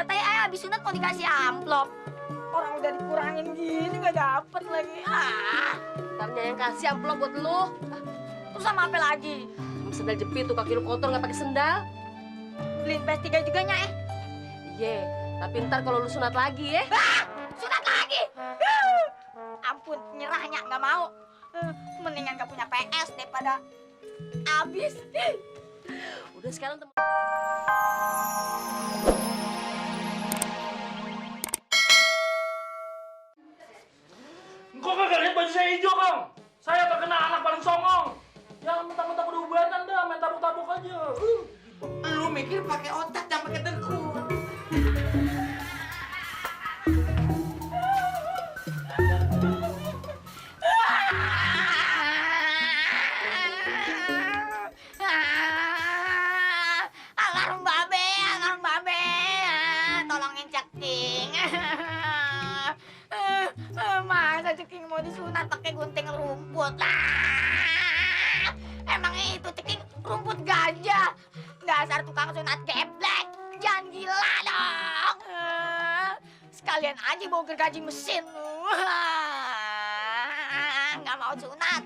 Katanya ayah habis sunat mau dikasih amplop. Orang udah dikurangin gini nggak dapet lagi. Ntarnya yang kasih amplop buat lu. Terus sama apa lagi? Sendal jepit tuh, kaki lu kotor nggak pakai sendal. Beliin PS3 juga nya Iya, tapi ntar kalau lu sunat lagi ya. Sunat lagi? Ampun, nyerahnya nggak mau. Mendingan gak punya PS daripada habis. Udah sekarang temen. Kok kagak lihat baju saya hijau, Kang? Saya terkena anak paling songong. Jangan mentang-mentang udah ubatan dah, main tabuk-tabuk aja. Lu mikir pakai otak dan pakai dengkul. Alarm babe, tolongin ceking. Masa ceking mau disunat pakai gunting rumput lah? Emang itu ceking rumput gajah. Dasar tukang sunat geblek, jangan gila dong. Sekalian aja bawa gergaji mesin lu. Nggak mau sunat.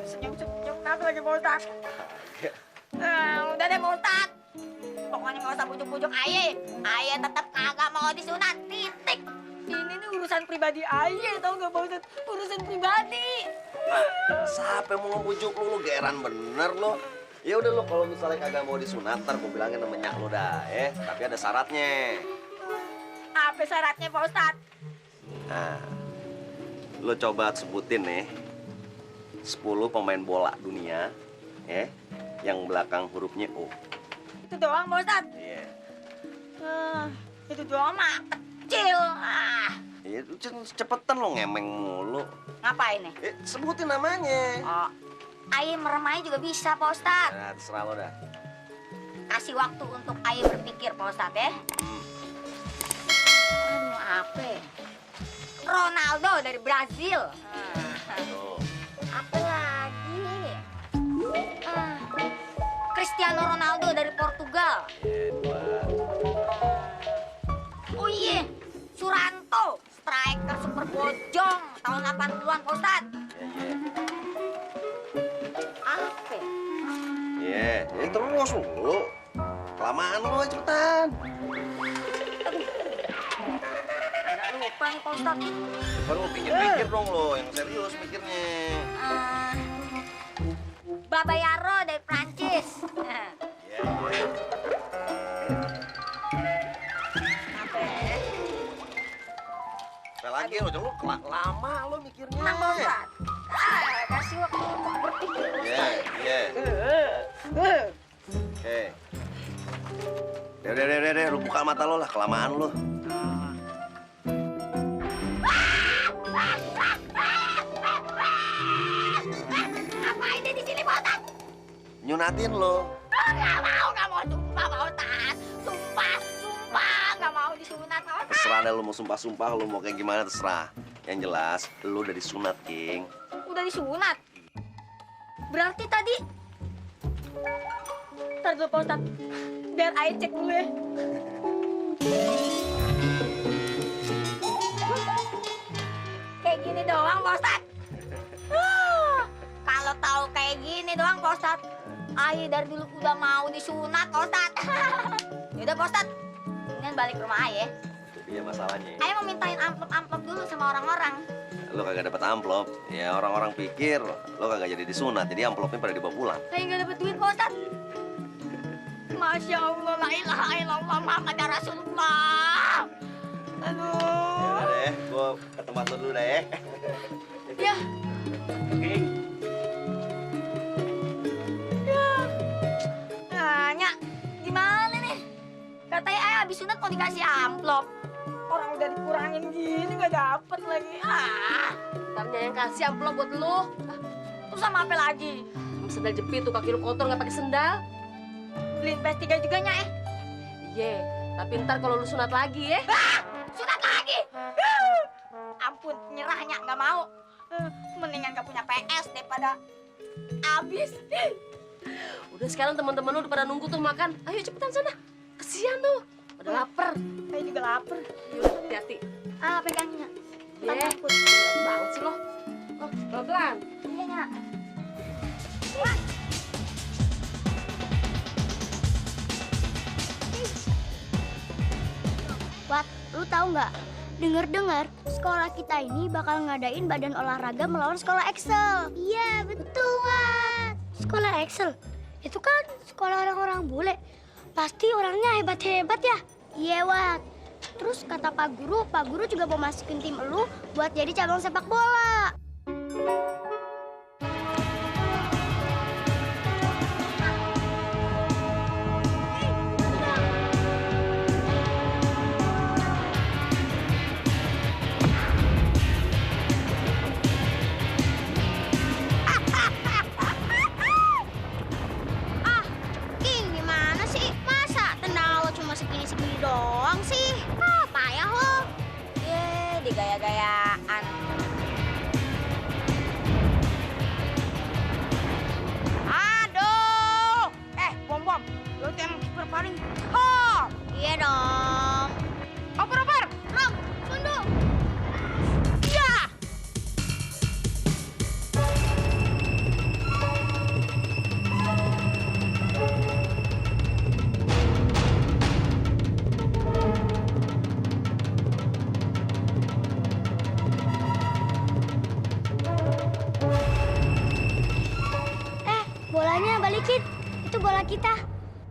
Senyum-senyum kenapa lagi Pak Ustadz? Udah deh Pak Ustadz. Pokoknya nggak usah bujuk-bujuk Aye. Aye tetap kagak mau disunat, titik. Ini nih urusan pribadi Aye, tau nggak Pak Ustadz? Urusan pribadi. Siapa yang mau ngebujuk lu geran bener lo. Ya udah lo kalau misalnya kagak mau disunat, ntar gue bilangin sama nyak lo dah, tapi ada syaratnya. Apa syaratnya Pak Ustadz? Nah, lo coba sebutin nih 10 pemain bola dunia, yang belakang hurufnya O. Itu doang Pak Ustadz? Iya. Itu doang mah kecil. Iya, cepetan lo ngemeng mulu. Ngapain nih? Sebutin namanya. Oh, Aye merem aja juga bisa Pak Ustadz. Nah, terserah lo dah. Kasih waktu untuk Aye berpikir Pak Ustadz ya. Aduh, apa ya? Ronaldo dari Brazil. Tuh. Apa lagi? Cristiano Ronaldo dari Portugal. Dua. Oh iya, Suranto, striker super bojong tahun 80-an Pak Ustadz. Apa? Iya, terus lo. Kelamaan lo, cepetan. Agak lupa nih Pak Ustadz. Coba lo pikir-pikir dong lo, yang serius mikirnya. Babayaro dari Prancis. Iya. Apa ya? Sekali lagi lo lama lo mikirnya. Tenang Pak Ustadz. Kasih waktu untuk berpikir. Iya. Oke. Udah, lu buka mata lo lah, kelamaan lo. Ngapain dia di sini Pak Ustadz? Nyunatin lo. Nggak mau sumpah Pak Ustadz. Sumpah, nggak mau disunat Pak Ustadz. Terserah deh lo mau sumpah-sumpah, lo mau kayak gimana terserah. Yang jelas, lo udah disunat, King. Udah disunat? Berarti tadi... Ntar dulu Pak Ustadz. Biar Aye cek dulu ya. Kayak gini doang Pak Ustadz. Kalau tahu kayak gini doang Pak Ustadz, Aye dari dulu udah mau disunat Pak Ustadz. Yaudah Pak Ustadz, kemudian balik ke rumah Aye. Iya masalahnya. Aye mau mintain amplop-amplop dulu sama orang-orang. Lo kagak dapet amplop, ya orang-orang pikir lo kagak jadi disunat, jadi amplopnya pada dibawa pulang. Aye nggak dapet duit Pak Ustadz. Masya Allah, la ilaha illallah, Muhammad Rasulullah. Aduh. Ya udah deh, gua ke tempat lo dulu deh. Ya. Nanya, gimana nih? Katanya Ayah habis sunat mau dikasih amplop. Orang udah dikurangin gini nggak dapet lagi. Ntarnya yang kasih amplop buat lu. Terus sama apa lagi? Sendal jepit tuh, kaki lu kotor nggak pakai sendal. Beliin PS3 juga nya Iya, tapi ntar kalau lu sunat lagi ya. Sunat lagi? Ampun, nyerahnya nggak mau. Mendingan gak punya PS daripada Abis. Udah sekarang teman-teman lu udah pada nunggu tuh makan. Ayo cepetan sana. Kesian tuh. Pada lapar. Saya juga lapar. Yaudah, hati-hati. Pegangnya. Ye. Takut. Berat banget sih lo. Oh, pelan-pelan. Iya, Nyak. Wat, lu tahu nggak? Dengar-dengar, sekolah kita ini bakal ngadain badan olahraga melawan sekolah Excel. Iya, betul, Wat. Sekolah Excel? Itu kan sekolah orang-orang bule. Pasti orangnya hebat-hebat ya? Iya, Wat. Terus kata Pak Guru juga mau masukin tim elu buat jadi cabang sepak bola. King, gimana sih? Masa tendangan lo cuma segini-segini doang sih? Payah lo. Digaya-gayaan. Aduh! Bom-bom, lo tuh emang kiper paling top. Iya dong. Oper-oper. Rom, sundu. Ya! Bolanya balikin. Itu bola kita.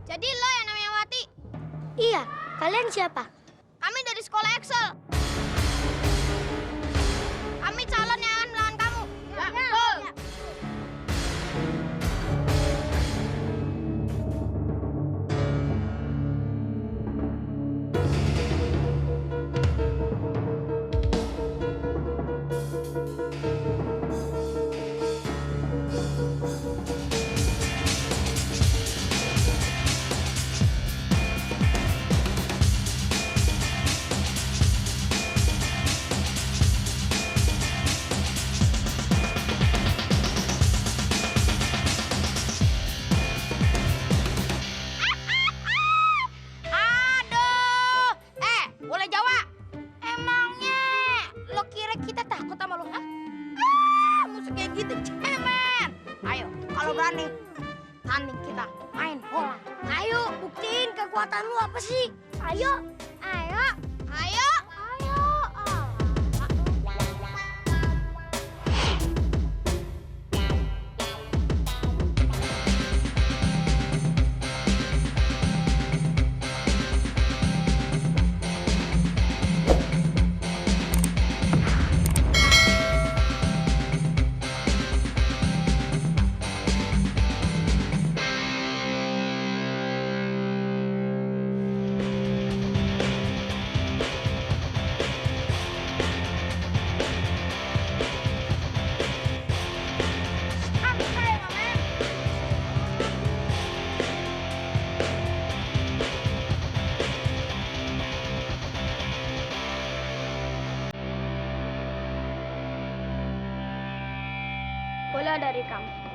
Jadi lo yang namanya Wati? Iya. Kalian siapa? Kami dari sekolah Excel. Kami calon yang akan melawan kamu. Ya, betul. Aduh! Bola Jawa. Emangnya lo kira kita takut sama lo, ha? Musuh kayak gitu, cemen. Ayo, kalau berani, tanding kita main bola. Ayo, buktiin kekuatan lu apa sih? Ayo, ayo, ayo, ayo. Bola dari kamu.